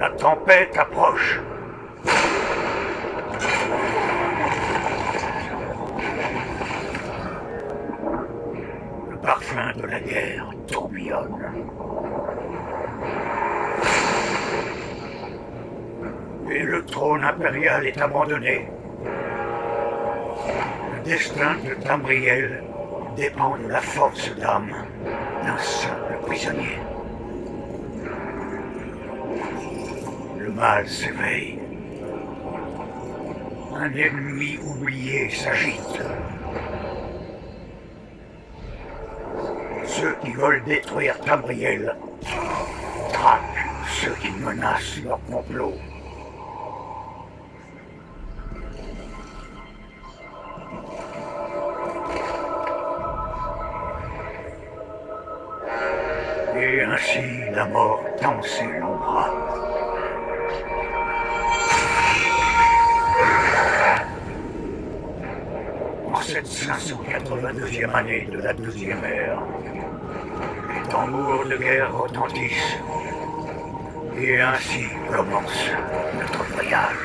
La tempête approche. Le parfum de la guerre tourbillonne. Et le trône impérial est abandonné. Le destin de Tamriel dépend de la force d'âme d'un simple prisonnier. Le mal s'éveille. Un ennemi oublié s'agite. Ceux qui veulent détruire Tamriel traquent ceux qui menacent leur complot. Et ainsi la mort tend ses longs bras. En cette 582e année de la 12e ère, les tambours de guerre retentissent. Et ainsi commence notre voyage.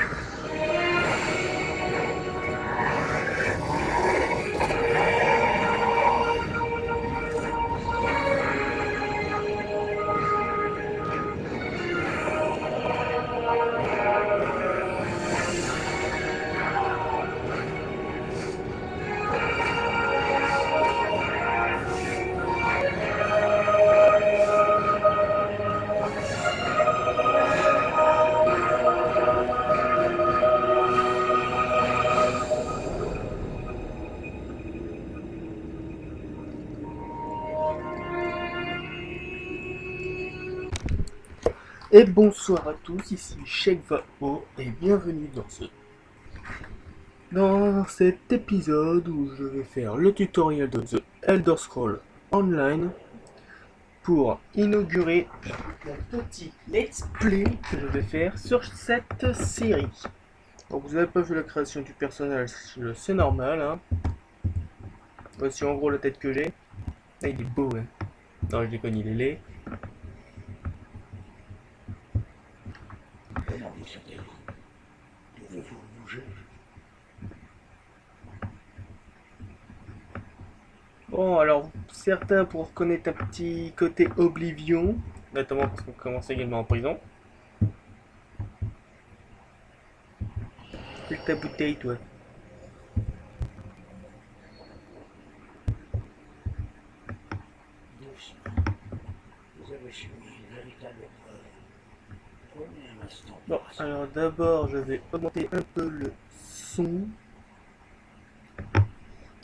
Et bonsoir à tous, ici Shekvao et bienvenue dans cet épisode où je vais faire le tutoriel de The Elder Scrolls Online pour inaugurer le petit let's play que je vais faire sur cette série. Donc vous n'avez pas vu la création du personnage, c'est normal hein. Voici en gros la tête que j'ai. Ah, il est beau hein. Non je déconne, il est laid. Bon, alors, certains pour reconnaître un petit côté Oblivion, notamment parce qu'on commence également en prison. Fais ta bouteille, toi. Bon, alors d'abord, je vais augmenter un peu le son.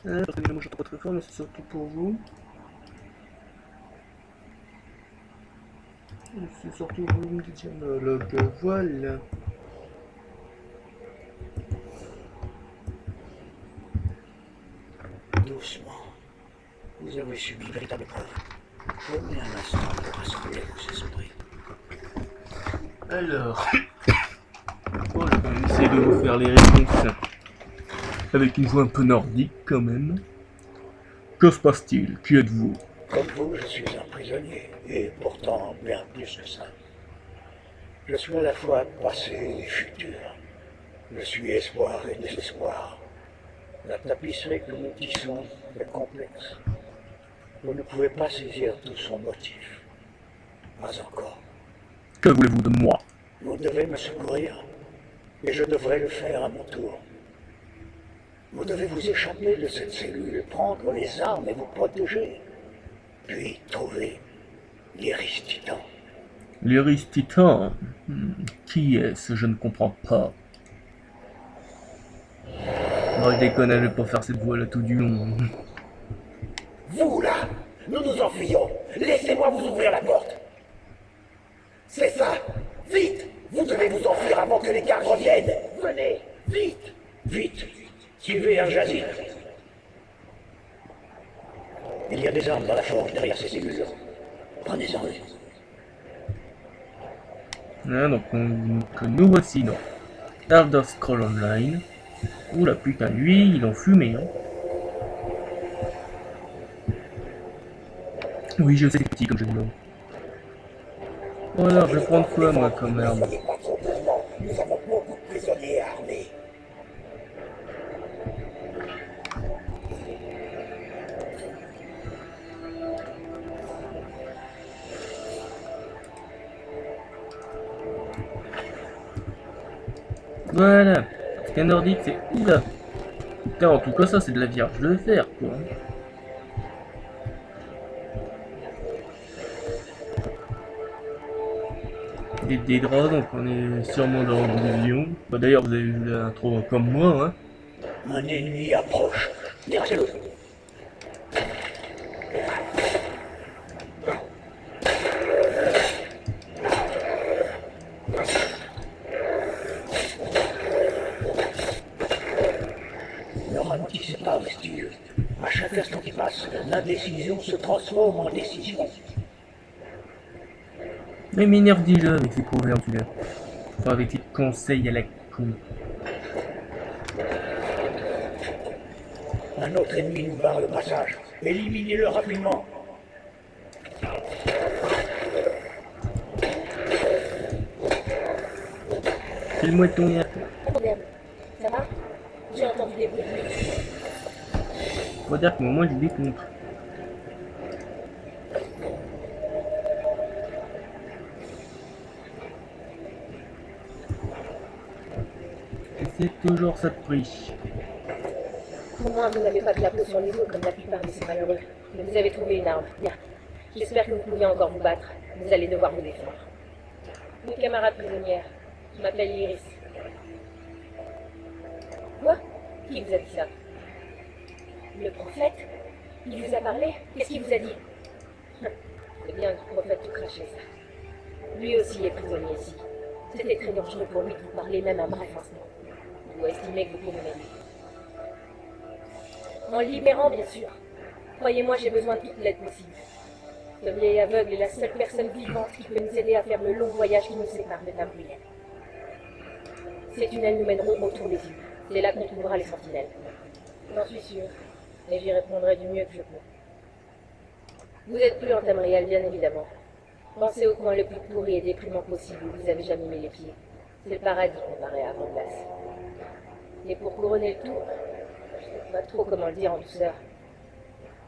Parce que moi j'entends pas très fort, mais c'est surtout pour vous. C'est surtout vous me dites dialogue. Voilà. Doucement. Vous avez subi une véritable épreuve. Prenez un instant pour rassembler vos esprits. Alors. Bon, je vais essayer de vous faire les réponses. Avec une voix un peu nordique quand même. Que se passe-t-il? Qui êtes-vous? Comme vous, je suis un prisonnier, et pourtant bien plus que ça. Je suis à la fois passé et futur. Je suis espoir et désespoir. La tapisserie que nous tissons est complexe. Vous ne pouvez pas saisir tout son motif. Pas encore. Que voulez-vous de moi? Vous devez me secourir, et je devrais le faire à mon tour. Vous devez vous échapper de cette cellule, prendre les armes et vous protéger. Puis trouver l'Iris Titan. L'Iris Titan? Qui est-ce? Je ne comprends pas. Non, je déconne, je vais pas faire cette voix là tout du long. Vous là, nous nous enfuyons. Laissez-moi vous ouvrir la porte. C'est ça. Vite. Vous devez vous enfuir avant que les gardes reviennent. Venez. Vite. Vite. Suivez Al-Jazir. Il y a des armes dans la forge derrière ces cellules. Prenez-en une. Ah, donc nous voici dans Elder Scrolls Online. Oula putain, lui il en fumait hein. Oui je sais c'est petit comme jeu de mots. Oh alors, je vais prendre quoi, moi, comme arme? N'ayez pas trop peur, nous avons beaucoup de prisonniers armés. Voilà. Parce qu'un nordique, c'est oula. Putain, en tout cas, ça, c'est de la vierge de fer, quoi. Des draps, donc on est sûrement dans l'illusion. Bah, d'ailleurs, vous avez vu l'intro comme moi, hein. Un ennemi approche. Dérangez-le. Ne ralentissez pas, messieurs. À chaque instant qui passe, l'indécision se transforme en décision. Mais il m'énerve déjà avec ces proverbes, tu vois. Enfin, avec ces conseils à la con. Un autre ennemi nous barre le passage. Éliminez-le rapidement. File-moi ton lien. Pas de problème. Ça va? J'ai entendu des bruits. Faut dire que moi, je décompte. Et c'est toujours ça de prix. Au moins, vous n'avez pas de la peau sur les os comme la plupart de ces malheureux. Mais vous avez trouvé une arme. Bien. J'espère que vous pouvez encore vous battre. Vous allez devoir vous défendre. Une camarade prisonnière. Je m'appelle Iris. Quoi? Qui vous a dit ça? Le prophète? Il vous a parlé? Qu'est-ce qu'il vous a dit? C'est bien que le prophète tout craché, ça. Lui aussi est prisonnier ici. C'était très dangereux pour lui de vous parler même un bref instant. Il doit estimer que vous pouvez m'aider. En libérant, bien sûr. Croyez-moi, j'ai besoin de toute l'aide possible. Ce vieil aveugle est la seule personne vivante qui peut nous aider à faire le long voyage qui nous sépare de Tamriel. Ces tunnels nous mèneront autour des îles. C'est là qu'on trouvera les sentinelles. J'en suis sûre. Et j'y répondrai du mieux que je peux. Vous êtes plus en Tamriel, bien évidemment. Pensez au coin le plus pourri et déprimant possible où vous avez jamais mis les pieds. C'est le paradis comparé à Avanglas. Et pour couronner le tout, je ne sais pas trop comment le dire en douceur,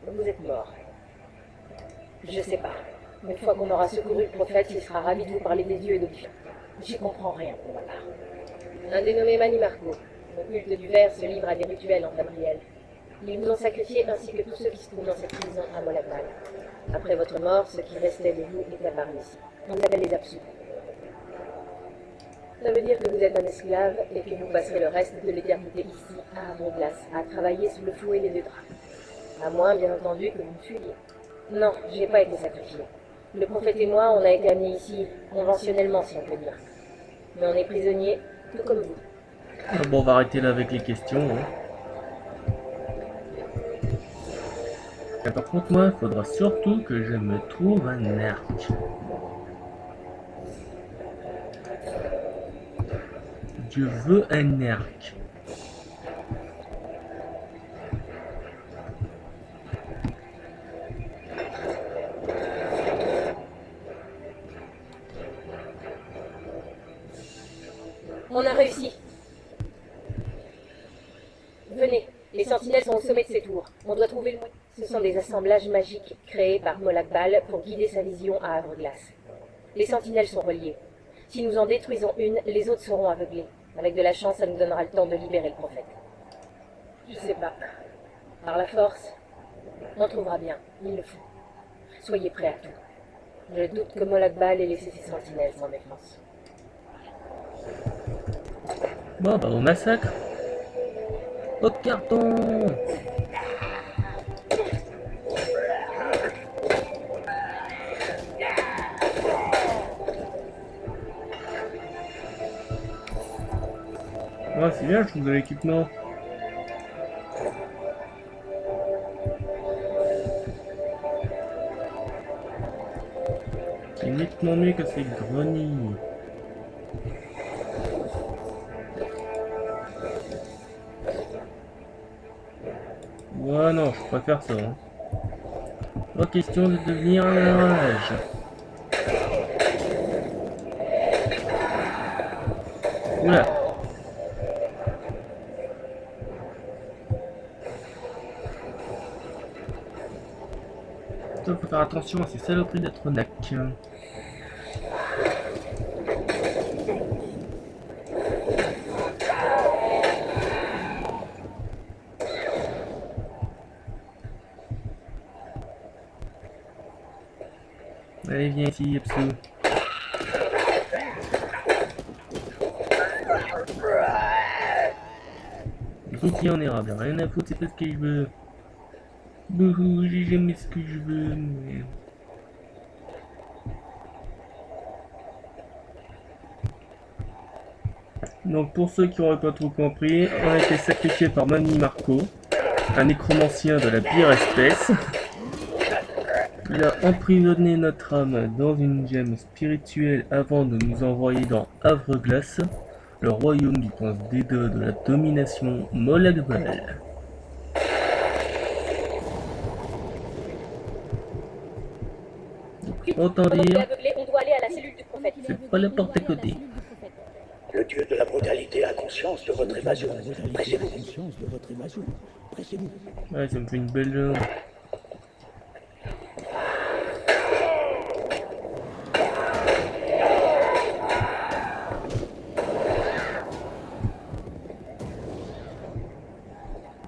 vous êtes mort. Je sais pas. Mais une fois qu'on aura secouru le prophète, il sera ravi de vous parler des dieux et d'Ophion. J'y comprends rien pour ma part. Un dénommé Mani Marco, le culte du ver, se livre à des rituels en Tamriel. Ils vous ont sacrifié ainsi que tous ceux qui se trouvent dans cette prison à Molagmal. Après votre mort, ce qui restait de vous est apparu ici. On les appelle les absous. Ça veut dire que vous êtes un esclave et que vous passerez le reste de l'éternité ici, à Avanglas, à travailler sous le fouet des deux draps. À moins, bien entendu, que vous me fuyiez. Non, j'ai pas été sacrifié. Le prophète et moi, on a été amenés ici, conventionnellement, si on peut dire. Mais on est prisonniers, tout comme vous. Ah bon, on va arrêter là avec les questions. Hein. Et par contre, moi, il faudra surtout que je me trouve un arc. Je veux un arc. On a réussi. Venez, les sentinelles sont au sommet de ces tours. On doit trouver le moyen. Ce sont des assemblages magiques créés par Molagmal pour guider sa vision à Avreglas. Les sentinelles sont reliées. Si nous en détruisons une, les autres seront aveuglées. Avec de la chance, ça nous donnera le temps de libérer le prophète. Je sais pas. Par la force, on trouvera bien. Il le faut. Soyez prêts à tout. Je doute que Molagmal ait laissé ses sentinelles sans défense. Bon, bah, au massacre. Au carton. Ouais, c'est bien, je trouve de l'équipement. C'est nettement mieux que ces grenilles. Ouais, non, je préfère ça. Hein. Pas question de devenir un rage. Oula. Faut faire attention à ces saloperies d'Atronac. Allez, viens ici, Yepsou. Écoute, on ira bien. Rien à foutre, c'est pas ce que je veux. Bouhou, j'ai jamais ce que je veux. Mais... Donc, pour ceux qui n'auraient pas trop compris, on a été sacrifié par Mamie Marco, un nécromancien de la pire espèce. Il a emprisonné notre âme dans une gemme spirituelle avant de nous envoyer dans Havre-Glace, le royaume du prince Déda de la domination Molagval. Autant dire, c'est pas la porte à côté. Le dieu de la brutalité a conscience de votre évasion. Pressez-vous. Ouais, ça me fait une belle jambe.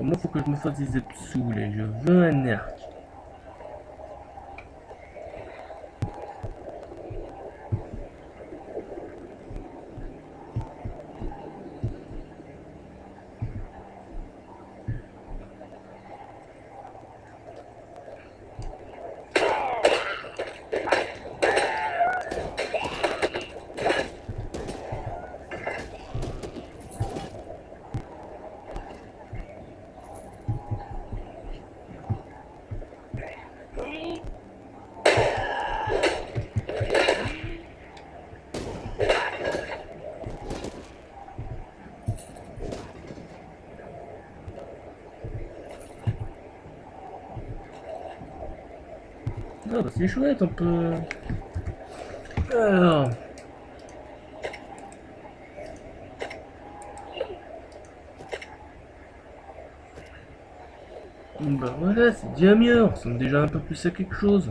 Moi, faut que je me fasse des absous, là. Je veux un arc. Ah bah c'est chouette, on peut... Alors... Bah voilà, c'est déjà mieux, on ressemble déjà un peu plus à quelque chose.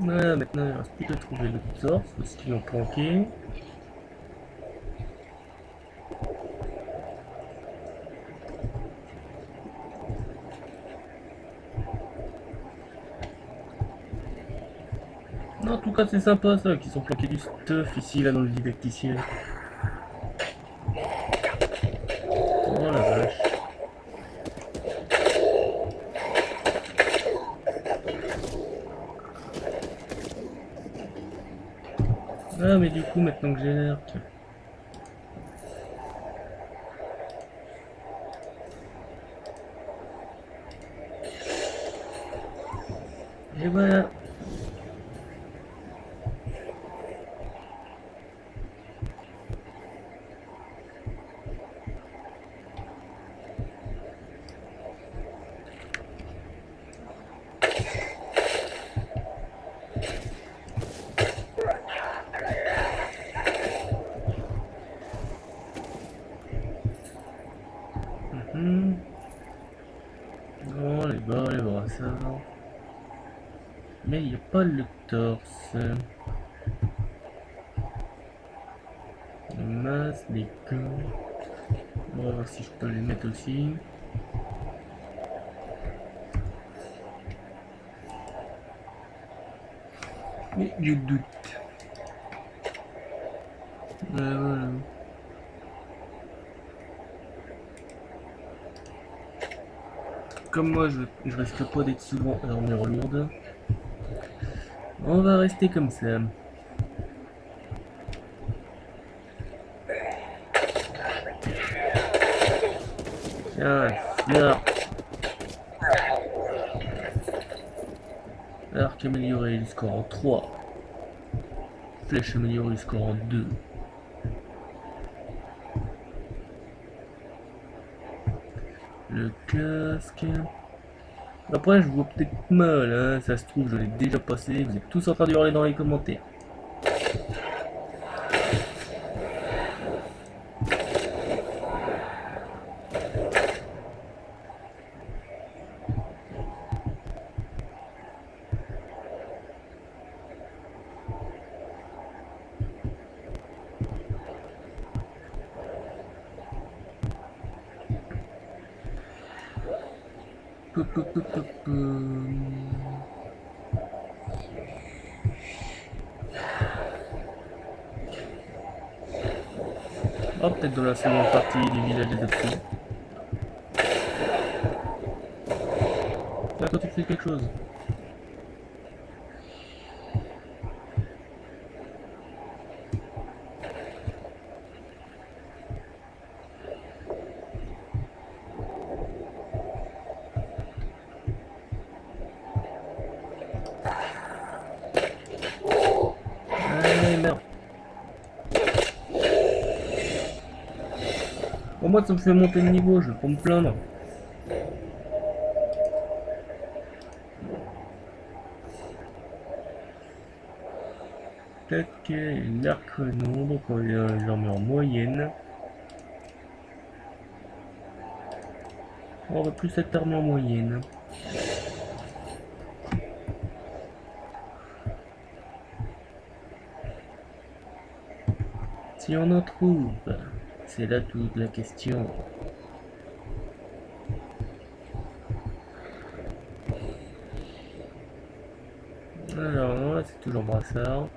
Voilà, maintenant il reste plus qu'à trouver le torse, parce qu'ils l'ont planqué. En tout cas c'est sympa ça, qu'ils ont planqué du stuff ici, là dans le didacticiel. Oh la vache. Ah mais du coup maintenant que j'ai l'arc. Et voilà. Non, les bras, ça va. Mais il n'y a pas le torse. Les masses, les gants. On va voir si je peux les mettre aussi. Mais je doute. Voilà. Comme moi, je risque pas d'être souvent armure lourde. On va rester comme ça. Tiens, sors. Arc amélioré, il score en 3. Flèche améliorée, il score en 2. Le casque. Après, je vois peut-être mal, hein. Ça se trouve, je l'ai déjà passé. Vous êtes tous en train de hurler dans les commentaires. Ah, peut-être dans la seconde partie du village des options. Là, toi, tu fais quelque chose. Allez, merde. Au moins, ça me fait monter le niveau, je vais pas me plaindre. Tac, l'arc non, donc on j'en mets en moyenne. On va plus cette arme en moyenne. Si on en trouve, c'est là toute la question. Alors, c'est toujours brassard.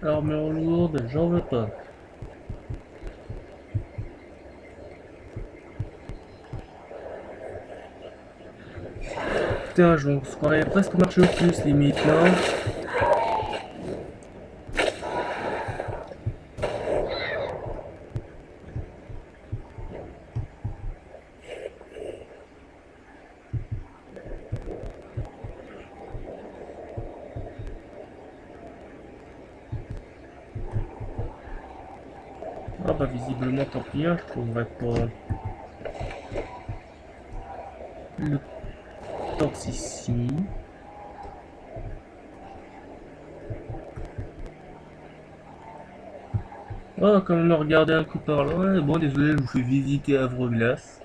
Armure lourde, j'en veux pas. Putain, je croirais presque marcher au plus limite, non? Ah bah visiblement tant pis, hein, je trouverais pas le torse ici. Oh, quand même regarder un coup par là. Ouais, bon, désolé, je vous fais visiter Havre-Glace.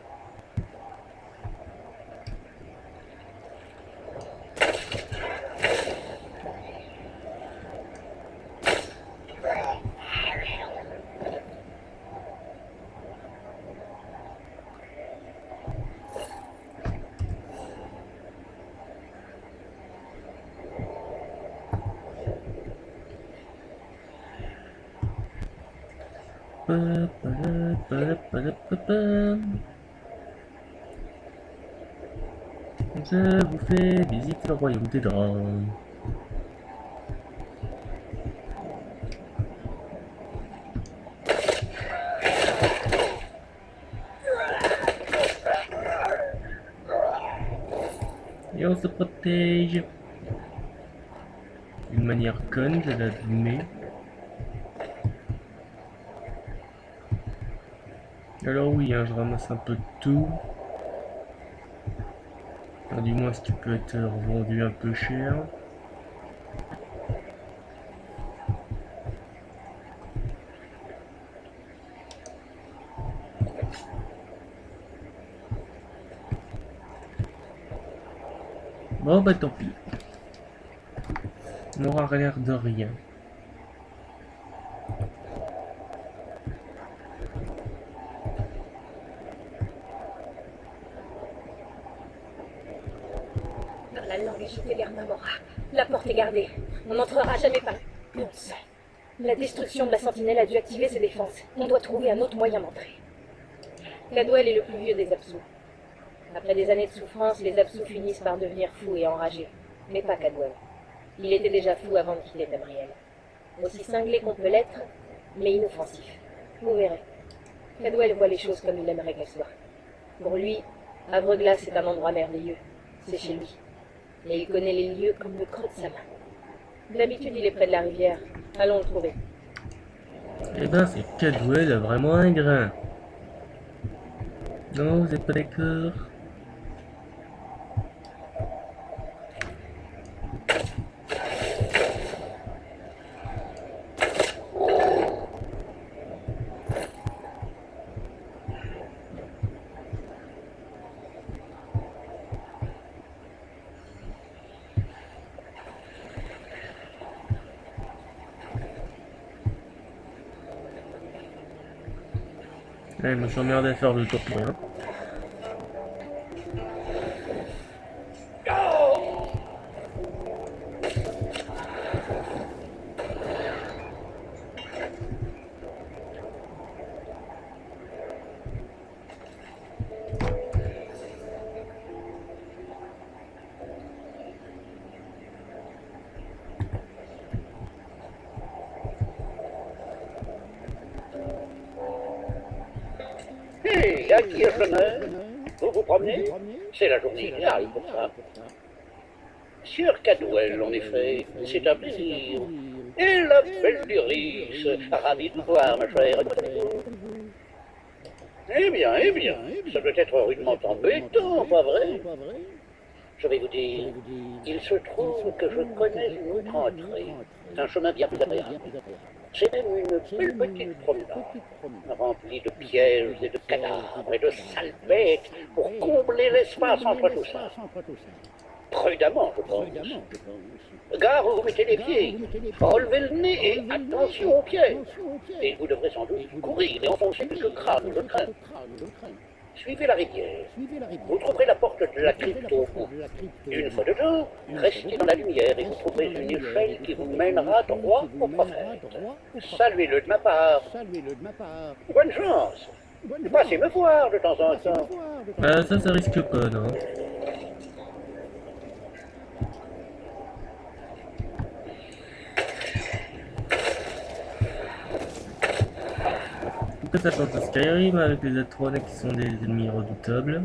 Je vous fais visiter le royaume des drames. Et on se protège d'une manière conne, je l'admets. Alors oui, hein, je ramasse un peu de tout. Enfin, du moins ce qui peut être revendu un peu cher. Bon bah tant pis. On aura l'air de rien. La langue est jetée vers Mamora. La porte est gardée. On n'entrera jamais par là. La destruction de la sentinelle a dû activer ses défenses. On doit trouver un autre moyen d'entrer. Cadwell est le plus vieux des absous. Après des années de souffrance, les absous finissent par devenir fous et enragés. Mais pas Cadwell. Il était déjà fou avant de quitter Tamriel. Aussi cinglé qu'on peut l'être, mais inoffensif. Vous verrez. Cadwell voit les choses comme il aimerait qu'elles soient. Pour lui, Havre-Glace est un endroit merveilleux. C'est chez lui. Et il connaît les lieux comme le creux de sa main. D'habitude, il est près de la rivière. Allons le trouver. Eh ben, c'est Cadwell a vraiment un grain. Non, vous êtes pas d'accord? Ouais, je me suis emmerdé à faire le tour pour rien. Hé, à qui est l'honneur? Vous vous promenez? C'est la journée idéale pour ça. Sur Cadwell, en effet, c'est un plaisir. Et la belle Duris, ravie de vous voir, ma chère. Eh bien, ça doit être rudement embêtant, pas vrai? Je vais vous dire, il se trouve que je connais une autre entrée, un chemin bien plus agréable. C'est même une belle petite promenade, remplie de pièges et de cadavres et de sales bêtes pour combler l'espace entre tout ça. Prudemment, je pense. Gare où vous mettez les pieds, relevez le nez et attention aux pieds. Et vous devrez sans doute courir et enfoncer quelques crânes de crainte. Suivez la rivière. Vous trouverez la porte de la crypte au bout. Une fois dedans, restez dans la lumière et vous trouverez une échelle qui vous mènera droit au prophète. Saluez-le de ma part. Bonne chance. Passez me voir de temps en temps. Ah, ça risque pas, non. Pourquoi ça chante à Skyrim avec les Atrones qui sont des ennemis redoutables?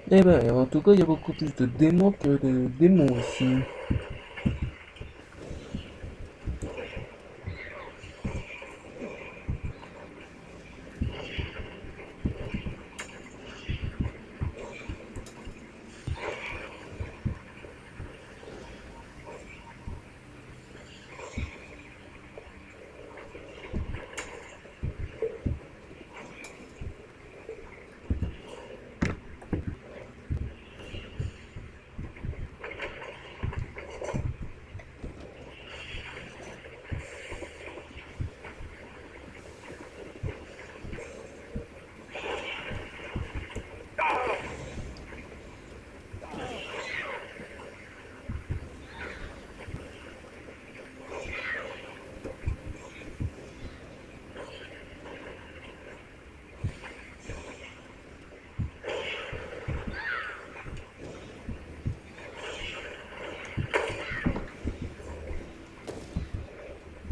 Eh ben, en tout cas, il y a beaucoup plus de démons que de démons ici.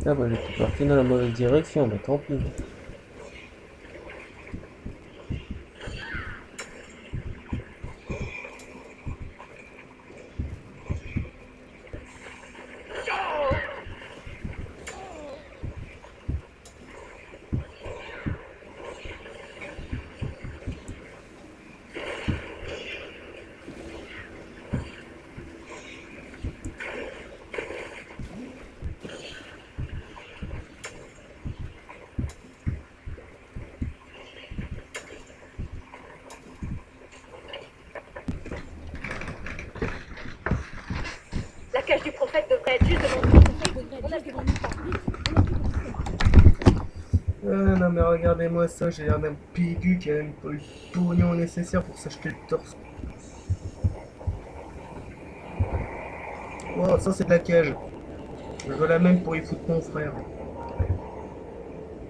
Ah bah j'étais parti dans la mauvaise direction, bah tant pis. cage du prophète devrait être juste devant nous. On a plus grand Ah non mais regardez-moi ça, j'ai l'air d'un pigu qui a même pas eu le pognon nécessaire pour s'acheter le torse. Oh, ça c'est de la cage. Je veux la même pour y foutre mon frère.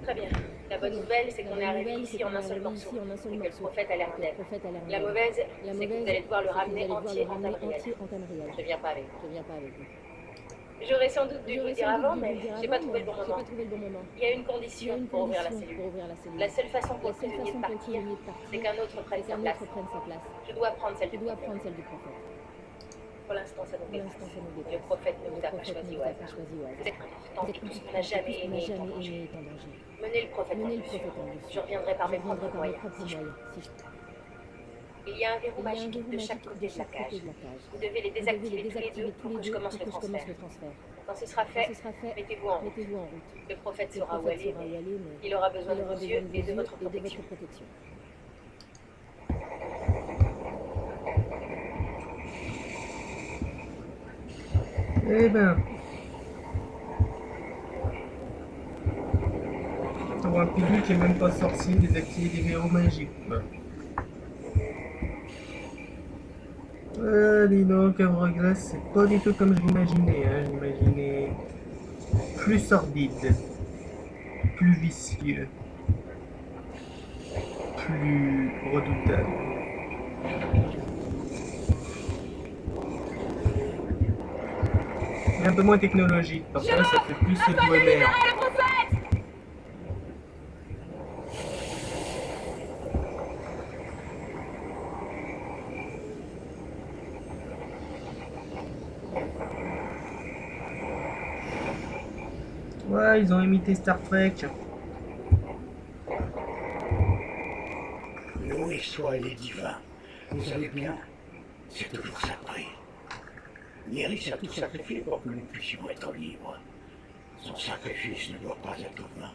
Très bien. La bonne nouvelle, c'est qu'on est arrivé ici en un seul morceau, et que le prophète a l'air net. La mauvaise, c'est que vous allez devoir le ramener entier en Tamriel. Je viens pas avec vous. J'aurais sans doute dû vous le dire avant, mais j'ai pas trouvé le bon moment. Il y a une condition pour ouvrir la cellule. La seule façon pour le prisonnier de partir, c'est qu'un autre prenne sa place. Je dois prendre celle du prophète. Pour l'instant, ça nous dépasse. Le prophète ne vous a pas choisi au hasard. Vous êtes tant que tout ce qu'on n'a jamais aimé est en danger. Menez le prophète en dessus. Je reviendrai par mes propres moyens, si je peux. Il y a un verrou magique de chaque côté de la cage. Vous devez les désactiver tous les deux pour que je commence le transfert. Quand ce sera fait, mettez-vous en route. Le prophète saura où aller, mais il aura besoin de vos yeux et de votre protection. Eh ben... Pour un pigu qui est même pas sorcier, désactiver des verrous magiques. Dis donc, Havre-Glace, c'est pas du tout comme je l'imaginais, hein. J'imaginais plus sordide, plus vicieux, plus redoutable. Et un peu moins technologique, parce que là, ça fait plus doux et merde. Ouais, ils ont imité Star Trek. Loué soit les divins. Vous allez bien? C'est toujours ça de prix. Néris a tout sacrifié pour que nous puissions être libres. Son sacrifice ne doit pas être vain.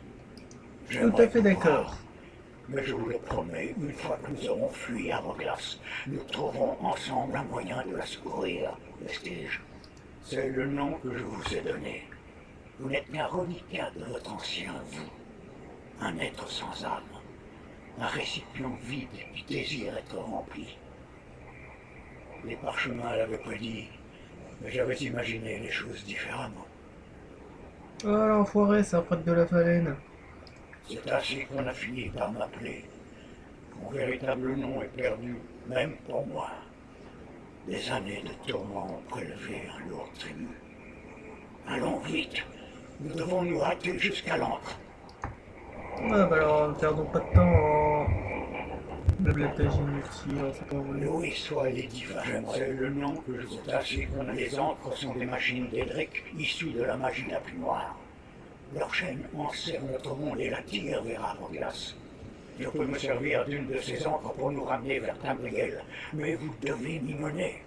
Tout à fait d'accord. Mais je vous le promets, une fois que nous aurons fui Havre-Glace, nous trouverons ensemble un moyen de la secourir, Vestige. C'est le nom que je vous ai donné. Vous n'êtes qu'un reliquat de votre ancien vous. Un être sans âme. Un récipient vide qui désire être rempli. Les parchemins l'avaient prédit, mais j'avais imaginé les choses différemment. Oh l'enfoiré, ça prête de la phalène. C'est ainsi qu'on a fini par m'appeler. Mon véritable nom est perdu, même pour moi. Des années de tourments ont prélevé un lourd tribut. Allons vite, nous devons nous hâter jusqu'à l'encre. Ah bah alors, ne perdons pas de temps en blablatage inutile, c'est pas vrai. Louis soit les divins. J'aimerais le nom que je vous ainsi qu'on a. Les encres sont des machines d'Edric issues de la magie la plus noire. Leur chaîne enserre notre monde et l'attire vers Havre-Glace. Je peux me servir d'une de ces encres pour nous ramener vers Tamriel, mais vous devez m'y mener.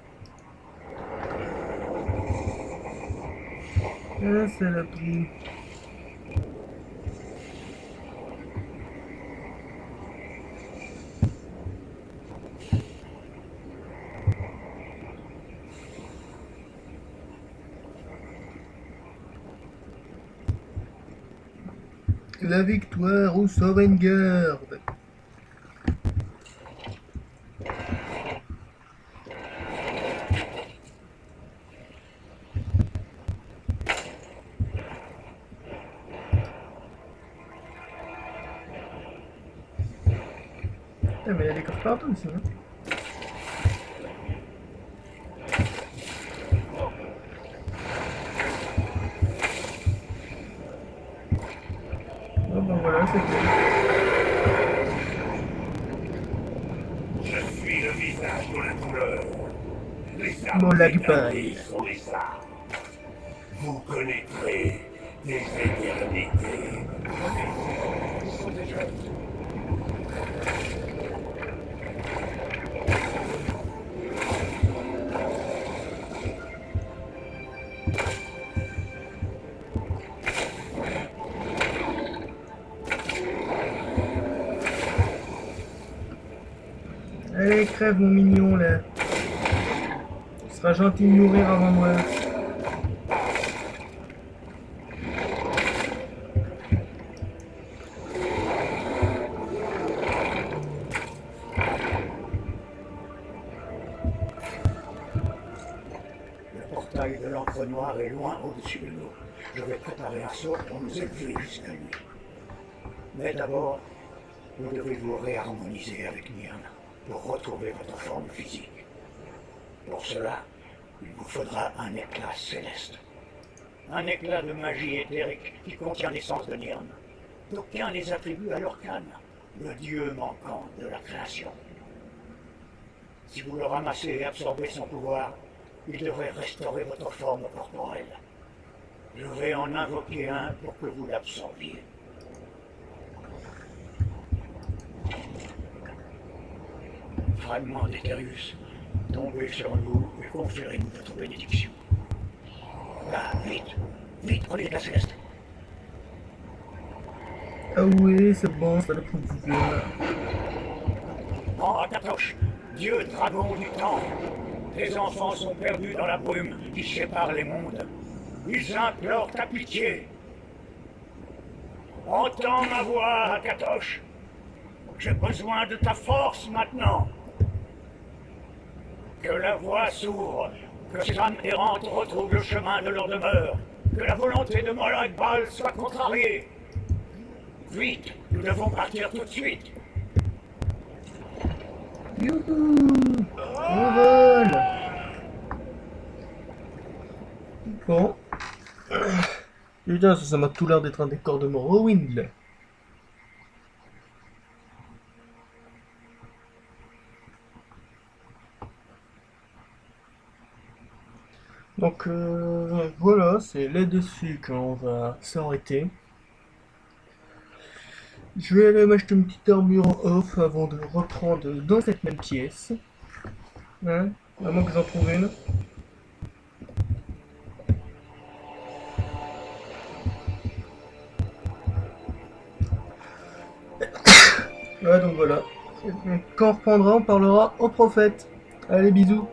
Ah, c'est la prime. La victoire ou Sovngarde. Mais il y a des coffres partout ici, hein. Oh ben voilà, c'est tout. Je suis le visage de la douleur. Les Mon âmes lag établies sont les armes. Vous connaîtrez des éternités. Allez, crève mon mignon là. Tu seras gentil de mourir avant moi. portail de l'encre noire est loin au-dessus de nous. Je vais préparer un sort pour nous élever jusqu'à lui. Mais d'abord, vous devez vous réharmoniser avec Nirn pour retrouver votre forme physique. Pour cela, il vous faudra un éclat céleste. Un éclat de magie éthérique qui contient l'essence de Nirn. D'aucuns les attribuent à Lorkhan, le dieu manquant de la création. Si vous le ramassez et absorbez son pouvoir, il devrait restaurer votre forme corporelle. Je vais en invoquer un pour que vous l'absorbiez. Fragment d'Etherius, tombez sur nous et conférez-nous votre bénédiction. Là, vite, vite, prenez la céleste. Ah oui, c'est bon, ça le prend du bien. Prends ta cloche, dieu dragon du temps. Tes enfants sont perdus dans la brume qui sépare les mondes. Ils implorent ta pitié. Entends ma voix, Akatosh. J'ai besoin de ta force maintenant. Que la voie s'ouvre, que ces âmes errantes retrouvent le chemin de leur demeure, que la volonté de Molag Bal soit contrariée. Vite, nous devons partir tout de suite. Youhou! On vole! Bon. Putain, ça m'a tout l'air d'être un décor de Morrowind, là. Donc voilà, c'est là-dessus qu'on va s'arrêter. Je vais aller m'acheter une petite armure en off avant de reprendre dans cette même pièce. Hein, à moins que j'en trouve une. Ouais, donc voilà. Quand on reprendra, on parlera au prophète. Allez, bisous.